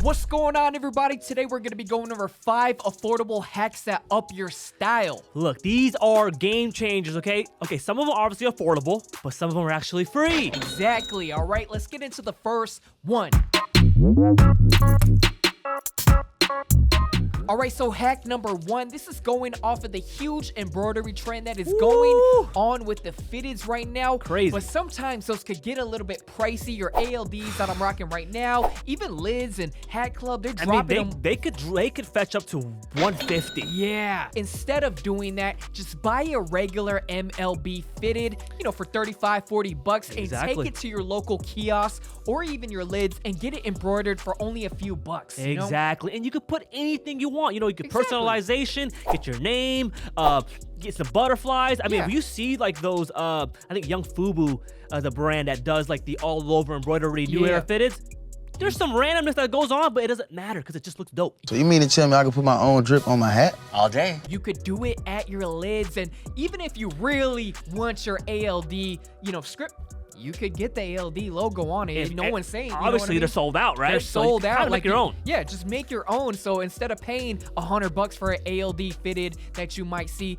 What's going on, everybody? Today we're going to be going over 5 affordable hacks that up your style. Look, these are game changers, okay? Okay, some of them are obviously affordable, but some of them are actually free. Exactly. All right, let's get into the first one. All right, so hack number 1, this is going off of the huge embroidery trend that is going on with the fitteds right now. Crazy. But sometimes those could get a little bit pricey. Your ALDs that I'm rocking right now, even lids and hat club, they're dropping them. They could fetch up to $150. Yeah. Instead of doing that, just buy a regular MLB fitted, for 35, 40 bucks and take it to your local kiosk or even your lids and get it embroidered for only a few bucks. Exactly. And you could put anything you want. You could personalization, get your name, get some butterflies. I mean, if you see like those, I think Young Fubu, the brand that does like the all over embroidery new era fitteds, there's some randomness that goes on, but it doesn't matter because it just looks dope. So you mean to tell me I can put my own drip on my hat? All day. You could do it at your lids, and even if you really want your ALD, script, you could get the ALD logo on it. No one's saying. Obviously, they're sold out, right? They're sold out. Like your own. Yeah, just make your own. So instead of paying $100 for an ALD fitted that you might see,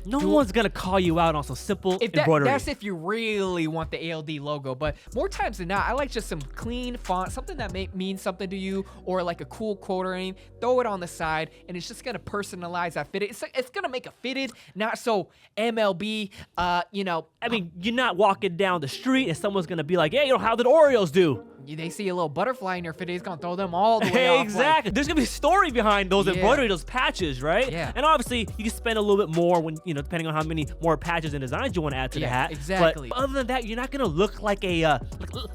no one's gonna call you out on some simple embroidery. That's if you really want the ALD logo, but more times than not, I like just some clean font, something that means something to you, or like a cool quote or anything. Throw it on the side, and it's just gonna personalize that fitted. It's gonna make a fitted, not so MLB. I mean, you're not walking down the street and someone's gonna be like, "Hey, how did Oreos do?" They see a little butterfly in your fitted, it's gonna throw them all the way off. Exactly. There's gonna be a story behind those embroidery, those patches, right? Yeah. And obviously, you can spend a little bit more when depending on how many more patches and designs you want to add to the hat. Exactly. But other than that, you're not gonna look like a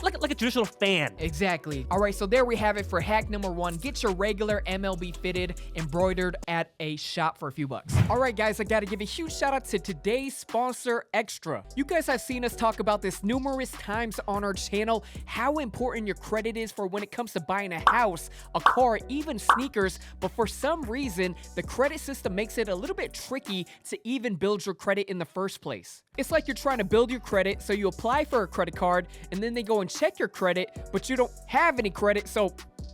like a traditional fan. Exactly. All right, so there we have it for hack number 1. Get your regular MLB fitted embroidered at a shop for a few bucks. All right, guys, I gotta give a huge shout out to today's sponsor, Extra. You guys have seen us talk about this numerous times on our channel, how important your credit is for when it comes to buying a house, a car, even sneakers. But for some reason, the credit system makes it a little bit tricky to even build your credit in the first place. It's like you're trying to build your credit, so you apply for a credit card, and then they go and check your credit, but you don't have any credit, so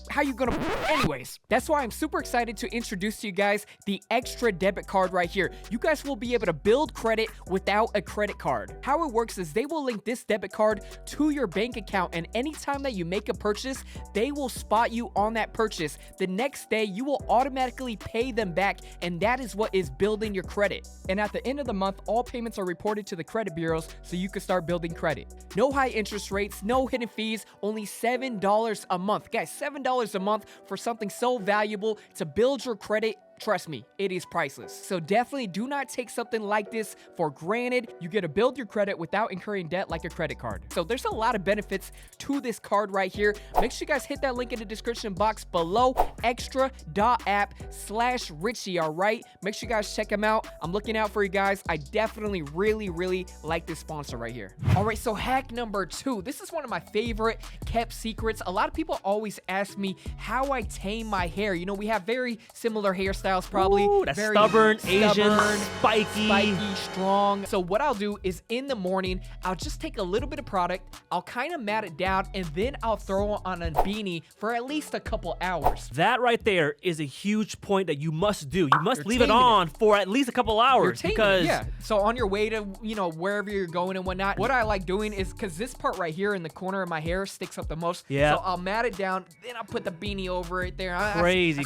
how you gonna... Anyways, that's why I'm super excited to introduce to you guys the Extra debit card right here. You guys will be able to build credit without a credit card. How it works is they will link this debit card to your bank account, and anytime that you make a purchase, they will spot you on that purchase. The next day, you will automatically pay them back, and that is what is building your credit. And at the end of the month, all payments are reported to the credit bureaus so you can start building credit. No high interest rates, no hidden fees, only $7 a month. Guys, $7 a month for something so valuable to build your credit. Trust me, it is priceless. So definitely do not take something like this for granted. You get to build your credit without incurring debt like a credit card. So there's a lot of benefits to this card right here. Make sure you guys hit that link in the description box below, extra.app/Richie, all right? Make sure you guys check them out. I'm looking out for you guys. I definitely really like this sponsor right here. All right, so hack number 2. This is one of my favorite kept secrets. A lot of people always ask me how I tame my hair. We have very similar hairstyles. Probably. Ooh, that's very stubborn, Asian, spiky, strong. So what I'll do is in the morning, I'll just take a little bit of product, I'll kind of mat it down, and then I'll throw it on a beanie for at least a couple hours. That right there is a huge point that you must do. You must leave it on for at least a couple hours because So on your way to wherever you're going and whatnot, what I like doing is because this part right here in the corner of my hair sticks up the most. Yeah. So I'll mat it down, then I'll put the beanie over it there. Crazy.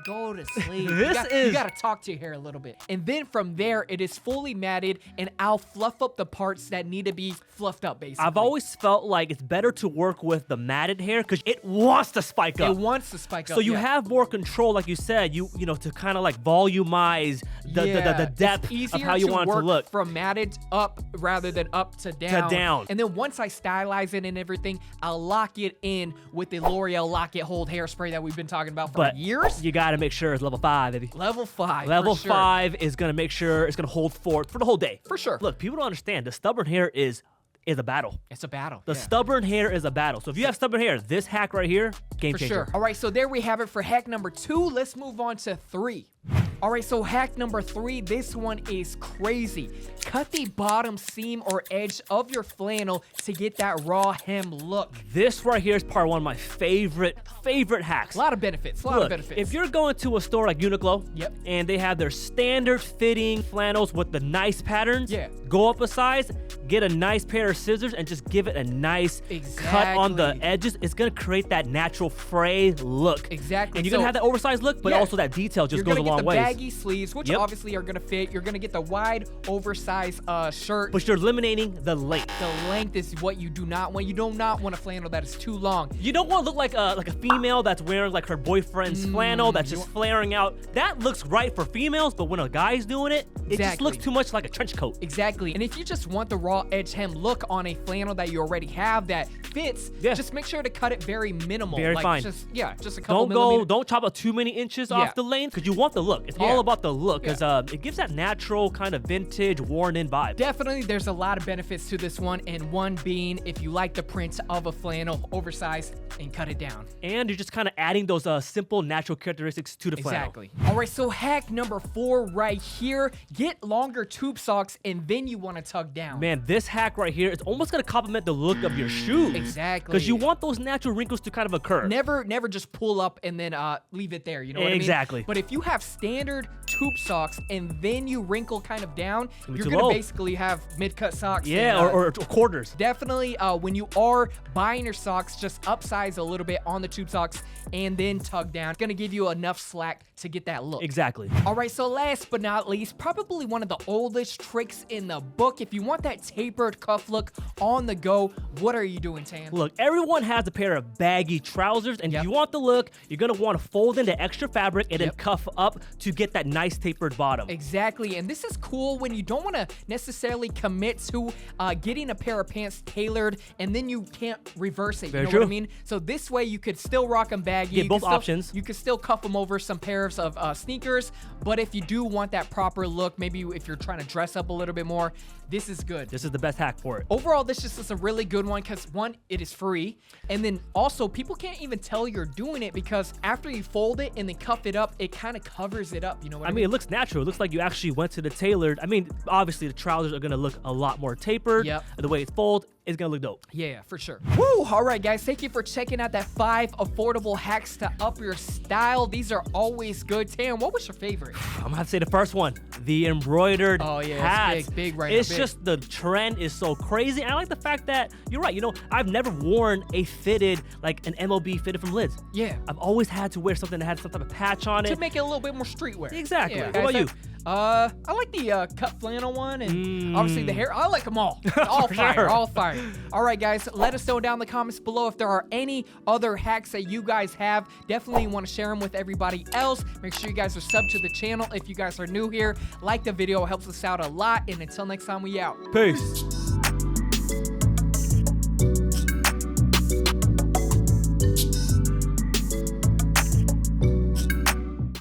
Go to sleep. You gotta talk to your hair a little bit. And then from there, it is fully matted, and I'll fluff up the parts that need to be fluffed up, basically. I've always felt like it's better to work with the matted hair because it wants to spike up. It wants to spike up. So you have more control, like you said, to kind of like volumize the depth of how you want it to look. From matted up rather than up to down. And then once I stylize it and everything, I'll lock it in with the L'Oreal Lock It Hold hairspray that we've been talking about for years. You got to make sure it's level 5, baby. Level 5. Level 5 is going to make sure it's going to hold for the whole day. For sure. Look, people don't understand. The stubborn hair is a battle. It's a battle. The stubborn hair is a battle. So if you have stubborn hair, this hack right here, game changer. For sure. All right, so there we have it for hack number 2. Let's move on to 3. All right, so hack number 3, this one is crazy. Cut the bottom seam or edge of your flannel to get that raw hem look. This right here is probably one of my favorite hacks. A lot of benefits, Look, if you're going to a store like Uniqlo, Yep. and they have their standard fitting flannels with the nice patterns, Yeah. go up a size, get a nice pair of scissors, and just give it a nice cut on the Exactly. edges. It's gonna create that natural fray look. Exactly. And you're gonna So- have that oversized look, but Yeah. also that detail just You're goes a gonna long get the way. baggy sleeves, which Yep. obviously are gonna fit. You're gonna get the wide, oversized shirt. But you're eliminating the length. The length is what you do not want. You do not want a flannel that is too long. You don't want to look like a female that's wearing like her boyfriend's flannel that's just flaring out. That looks right for females, but when a guy's doing it, it just Exactly. looks too much like a trench coat. Exactly. And if you just want the raw edge hem look on a flannel that you already have that fits, Yeah. just make sure to cut it very minimal. Very like fine. Just a couple millimeters. Don't chop out too many inches Yeah. off the length because you want the look. It's Yeah. all about the look because it gives that natural kind of vintage, worn-in vibe. Definitely, there's a lot of benefits to this one, and one being if you like the print of a flannel, oversized, and cut it down. And you're just kind of adding those simple, natural characteristics to the flannel. Exactly. All right, so hack number 4 right here, get longer tube socks, and then you want to tug down. Man, this hack right here is almost gonna complement the look of your shoes. Exactly. Because you want those natural wrinkles to kind of occur. Never just pull up and then leave it there. You know what I mean? Exactly. But if you have standard tube socks and then you wrinkle kind of down, be you're too gonna low. basically have mid-cut socks. Yeah, and, or quarters. definitely when you are buying your socks, just upsize a little bit on the tube socks and then tug down. It's gonna give you enough slack to get that look. Exactly. All right, so last but not least, probably one of the oldest tricks in the book. If you want that tapered cuff look on the go, what are you doing, Tan? Look, everyone has a pair of baggy trousers, and Yep. if you want the look, you're gonna want to fold into extra fabric and then Yep. cuff up to get that nice tapered bottom. Exactly, and this is cool when you don't want to necessarily commit to getting a pair of pants tailored and then you can't reverse it. Very You know true. what I mean? So this way you could still rock them baggy. Get You both could still- options. You could still cuff them over some pairs of sneakers, but if you do want that proper look, maybe if you're trying to dress up a little bit more, this is good. This is the best hack for it. Overall, this just is a really good one because one, it is free, and then also people can't even tell you're doing it because after you fold it and then cuff it up, it kind of covers it up. You know what I I mean, it looks natural. It looks like you actually went to the tailored. I mean, obviously the trousers are gonna look a lot more tapered. Yep. The way it's folded is gonna look dope. Yeah, for sure. Woo! All right, guys, thank you for checking out that 5 affordable hacks to up your style. These are always good. Tam, what was your favorite? I'm gonna have to say the first one, the embroidered Oh, yeah, it's hats. big right It's now, big. just the trend is so crazy. And I like the fact that you're right. You know, I've never worn a fitted like an MLB fitted from Lids. Yeah. I've always had to wear something that had some type of patch on To it. make it a little bit more streetwear. Exactly. Yeah, What guys, about you? I like the cut flannel one, and obviously the hair. I like them all. All For fire, sure. all fire. All right, guys, let us know down in the comments below if there are any other hacks that you guys have. Definitely want to share them with everybody else. Make sure you guys are subbed to the channel if you guys are new here. Like the video, it helps us out a lot. And until next time, we out. Peace.